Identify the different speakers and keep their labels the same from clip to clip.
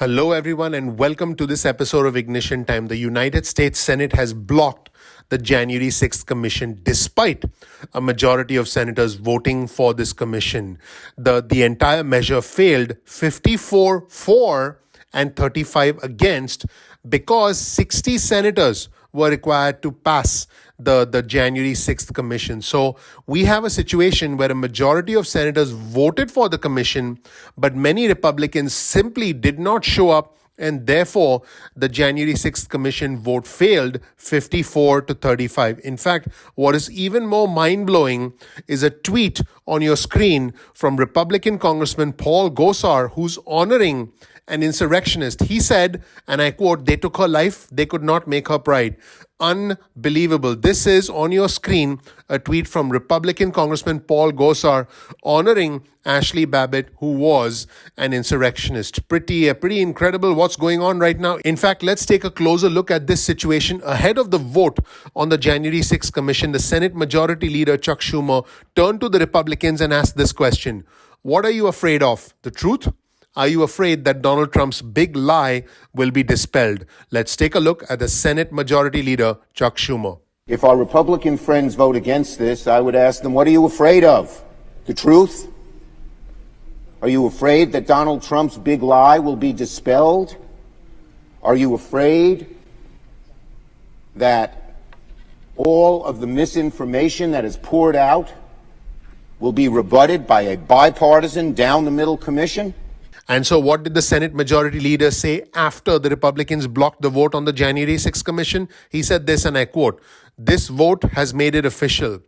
Speaker 1: Hello, everyone, and welcome to this episode of Ignition Time. The United States Senate has blocked the January 6th commission despite a majority of senators voting for this commission. The entire measure failed 54 for and 35 against because 60 senators were required to pass the January 6th commission. So we have a situation where a majority of senators voted for the commission, but many Republicans simply did not show up, and therefore the January 6th commission vote failed 54 to 35. In fact, what is even more mind-blowing is a tweet on your screen from Republican Congressman Paul Gosar, who's honoring an insurrectionist. He said, and I quote, "They took her life, they could not make her pride." Unbelievable. This is on your screen, a tweet from Republican Congressman Paul Gosar honoring Ashley Babbitt, who was an insurrectionist. Pretty incredible what's going on right now. In fact, let's take a closer look at this situation. Ahead of the vote on the January 6th commission, the Senate Majority Leader Chuck Schumer turned to the Republicans and asked this question: "What are you afraid of? The truth? Are you afraid that Donald Trump's big lie will be dispelled?" Let's take a look at the Senate Majority Leader, Chuck Schumer.
Speaker 2: If our Republican friends vote against this, I would ask them, what are you afraid of? The truth? Are you afraid that Donald Trump's big lie will be dispelled? Are you afraid that all of the misinformation that is poured out will be rebutted by a bipartisan, down-the-middle commission?
Speaker 1: And so what did the Senate Majority Leader say after the Republicans blocked the vote on the January 6th commission? He said this, and I quote, "This vote has made it official.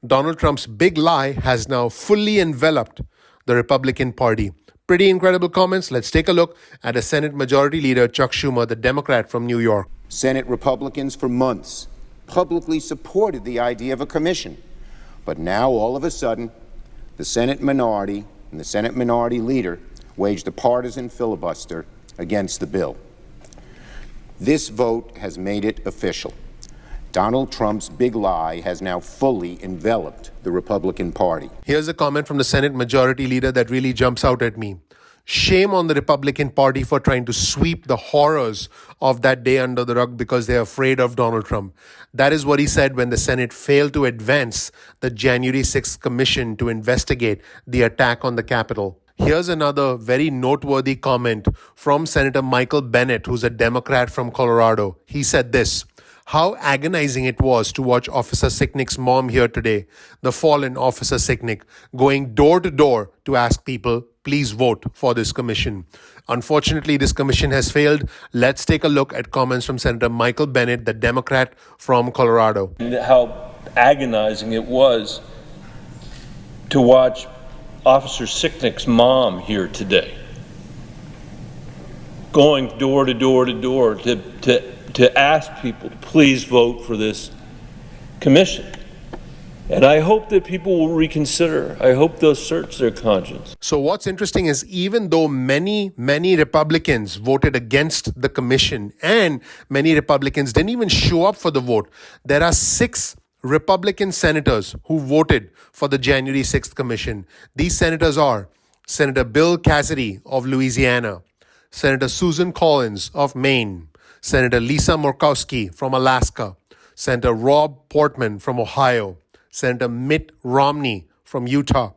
Speaker 1: Donald Trump's big lie has now fully enveloped the Republican Party." Pretty incredible comments. Let's take a look at the Senate Majority Leader Chuck Schumer, the Democrat from New York.
Speaker 2: Senate Republicans for months publicly supported the idea of a commission. But now, all of a sudden, the Senate minority and the Senate Minority Leader waged a partisan filibuster against the bill. This vote has made it official. Donald Trump's big lie has now fully enveloped the Republican Party.
Speaker 1: Here's a comment from the Senate Majority Leader that really jumps out at me. "Shame on the Republican Party for trying to sweep the horrors of that day under the rug because they're afraid of Donald Trump." That is what he said when the Senate failed to advance the January 6th commission to investigate the attack on the Capitol. Here's another very noteworthy comment from Senator Michael Bennet, who's a Democrat from Colorado. He said this: "How agonizing it was to watch Officer Sicknick's mom here today, the fallen Officer Sicknick, going door to door to ask people, please vote for this commission." Unfortunately, this commission has failed. Let's take a look at comments from Senator Michael Bennet, the Democrat from Colorado.
Speaker 3: How agonizing it was to watch Officer Sicknick's mom here today, going door to door to door to ask people to please vote for this commission. And I hope that people will reconsider. I hope they'll search their conscience.
Speaker 1: So what's interesting is even though many Republicans voted against the commission and many Republicans didn't even show up for the vote, there are 6 Republican senators who voted for the January 6th commission. These senators are Senator Bill Cassidy of Louisiana, Senator Susan Collins of Maine, Senator Lisa Murkowski from Alaska, Senator Rob Portman from Ohio, Senator Mitt Romney from Utah,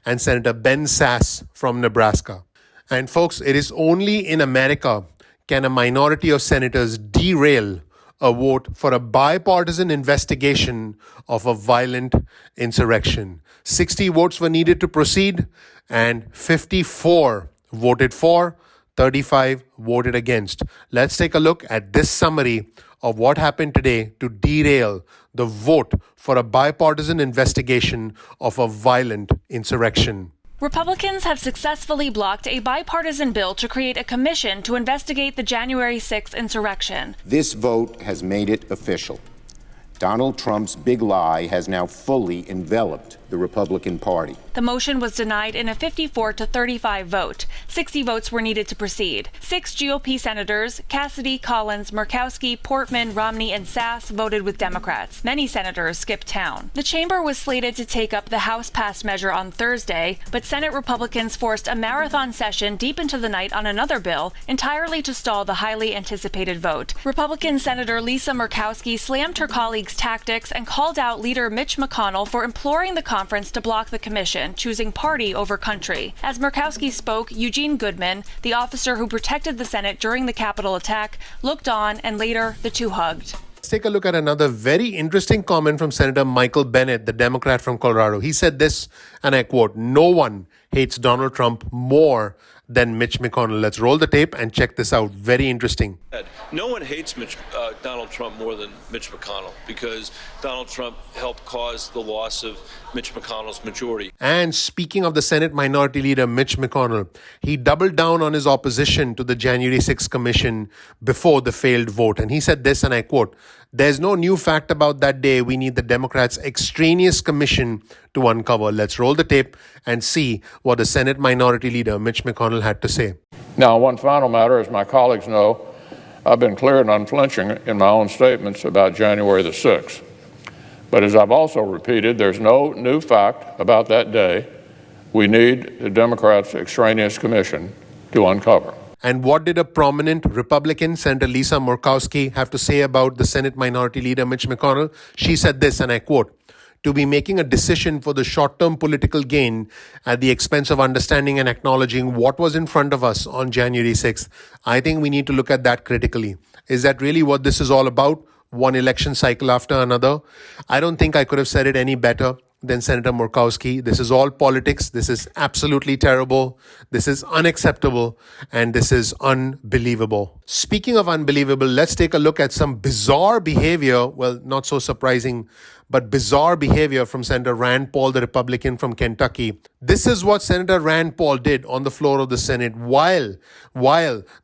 Speaker 1: and Senator Ben Sasse from Nebraska. And folks, it is only in America can a minority of senators derail a vote for a bipartisan investigation of a violent insurrection. 60 votes were needed to proceed, and 54 voted for, 35 voted against. Let's take a look at this summary of what happened today to derail the vote for a bipartisan investigation of a violent insurrection.
Speaker 4: Republicans have successfully blocked a bipartisan bill to create a commission to investigate the January 6th insurrection.
Speaker 2: This vote has made it official. Donald Trump's big lie has now fully enveloped the Republican Party.
Speaker 4: The motion was denied in a 54-35 vote. 60 votes were needed to proceed. 6 GOP senators, Cassidy, Collins, Murkowski, Portman, Romney, and Sass, voted with Democrats. Many senators skipped town. The chamber was slated to take up the House-passed measure on Thursday, but Senate Republicans forced a marathon session deep into the night on another bill, entirely to stall the highly anticipated vote. Republican Senator Lisa Murkowski slammed her colleagues' tactics and called out leader Mitch McConnell for imploring the conference to block the commission, choosing party over country. As Murkowski spoke, Eugene Goodman, the officer who protected the Senate during the Capitol attack, looked on, and later the two hugged.
Speaker 1: Let's take a look at another very interesting comment from Senator Michael Bennet, the Democrat from Colorado. He said this, and I quote, "No one hates Donald Trump more than Mitch McConnell." Let's roll the tape and check this out. Very interesting.
Speaker 3: No one hates Donald Trump more than Mitch McConnell, because Donald Trump helped cause the loss of Mitch McConnell's majority.
Speaker 1: And speaking of the Senate Minority Leader Mitch McConnell, he doubled down on his opposition to the January 6th Commission before the failed vote. And he said this, and I quote, "There's no new fact about that day. We need the Democrats' Extraneous Commission to uncover." Let's roll the tape and see what the Senate Minority Leader Mitch McConnell had to say.
Speaker 5: Now, one final matter, as my colleagues know, I've been clear and unflinching in my own statements about January the 6th. But as I've also repeated, there's no new fact about that day. We need the Democrats' Extraneous Commission to uncover.
Speaker 1: And what did a prominent Republican, Senator Lisa Murkowski, have to say about the Senate Minority Leader Mitch McConnell? She said this, and I quote, "To be making a decision for the short-term political gain at the expense of understanding and acknowledging what was in front of us on January 6th, I think we need to look at that critically. Is that really what this is all about? One election cycle after another?" I don't think I could have said it any better than Senator Murkowski. This is all politics. This is absolutely terrible. This is unacceptable. And this is unbelievable. Speaking of unbelievable, let's take a look at some bizarre behavior. Well, not so surprising, but bizarre behavior from Senator Rand Paul, the Republican from Kentucky. This is what Senator Rand Paul did on the floor of the Senate while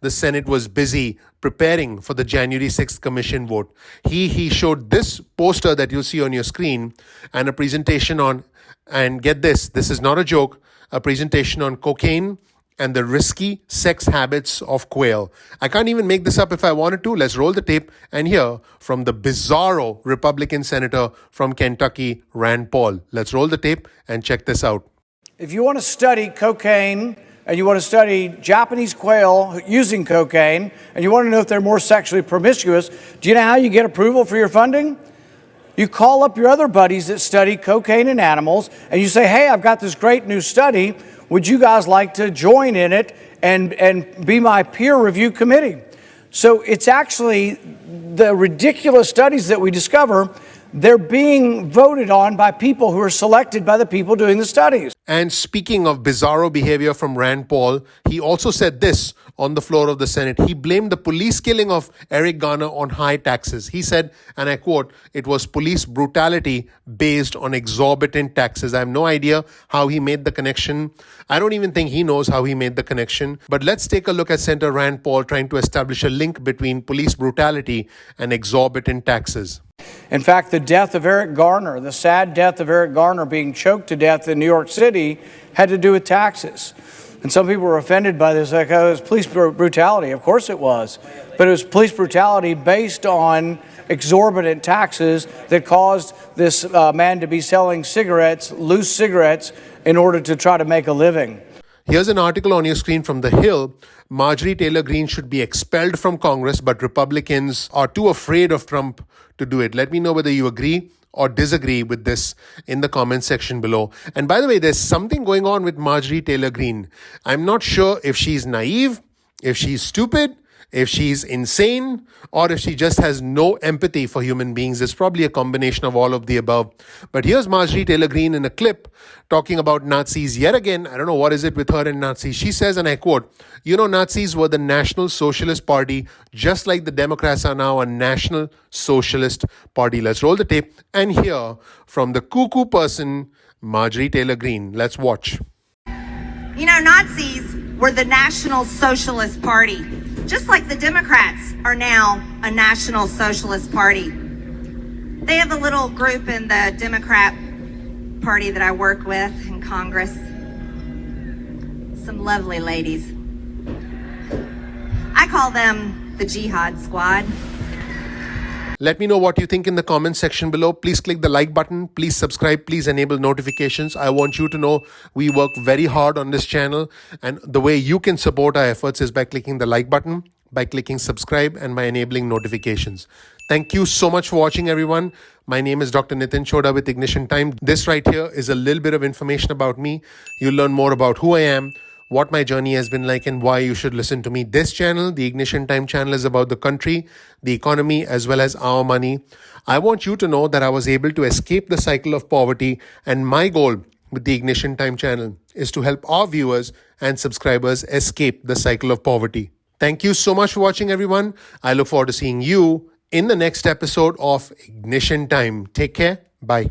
Speaker 1: the Senate was busy preparing for the January 6th Commission vote. He showed this poster that you'll see on your screen and a presentation on, and get this is not a joke, a presentation on cocaine and the risky sex habits of quail. I can't even make this up if I wanted to. Let's roll the tape and hear from the bizarro Republican senator from Kentucky, Rand Paul. Let's roll the tape and check this out.
Speaker 6: If you want to study cocaine and you want to study Japanese quail using cocaine and you want to know if they're more sexually promiscuous, do you know how you get approval for your funding? You call up your other buddies that study cocaine in animals and you say, "Hey, I've got this great new study. Would you guys like to join in it and be my peer review committee?" So it's actually the ridiculous studies that we discover, they're being voted on by people who are selected by the people doing the studies.
Speaker 1: And speaking of bizarro behavior from Rand Paul, he also said this on the floor of the Senate. He blamed the police killing of Eric Garner on high taxes. He said, and I quote, "It was police brutality based on exorbitant taxes." I have no idea how he made the connection. I don't even think he knows how he made the connection. But let's take a look at Senator Rand Paul trying to establish a link between police brutality and exorbitant taxes.
Speaker 6: In fact, the death of Eric Garner, the sad death of Eric Garner being choked to death in New York City, had to do with taxes. And some people were offended by this, like, oh, it was police brutality. Of course it was. But it was police brutality based on exorbitant taxes that caused this man to be selling cigarettes, loose cigarettes, in order to try to make a living.
Speaker 1: Here's an article on your screen from The Hill. Marjorie Taylor Greene should be expelled from Congress, but Republicans are too afraid of Trump to do it. Let me know whether you agree or disagree with this in the comment section below. And by the way, there's something going on with Marjorie Taylor Greene. I'm not sure if she's naive, if she's stupid, if she's insane, or if she just has no empathy for human beings. It's probably a combination of all of the above. But here's Marjorie Taylor Greene in a clip talking about Nazis yet again. I don't know what is it with her and Nazis. She says, and I quote, "You know, Nazis were the National Socialist Party, just like the Democrats are now a National Socialist Party." Let's roll the tape and hear from the cuckoo person, Marjorie Taylor Greene. Let's watch.
Speaker 7: You know, Nazis were the National Socialist Party, just like the Democrats are now a National Socialist Party. They have a little group in the Democrat party that I work with in Congress. Some lovely ladies. I call them the Jihad Squad.
Speaker 1: Let me know what you think in the comment section below. Please click the like button. Please subscribe. Please enable notifications. I want you to know we work very hard on this channel. And the way you can support our efforts is by clicking the like button, by clicking subscribe, and by enabling notifications. Thank you so much for watching, everyone. My name is Dr. Nitin Chhoda with Ignition Time. This right here is a little bit of information about me. You'll learn more about who I am, what my journey has been like, and why you should listen to me. This channel, the Ignition Time channel, is about the country, the economy, as well as our money. I want you to know that I was able to escape the cycle of poverty, and my goal with the Ignition Time channel is to help our viewers and subscribers escape the cycle of poverty. Thank you so much for watching, everyone. I look forward to seeing you in the next episode of Ignition Time. Take care. Bye.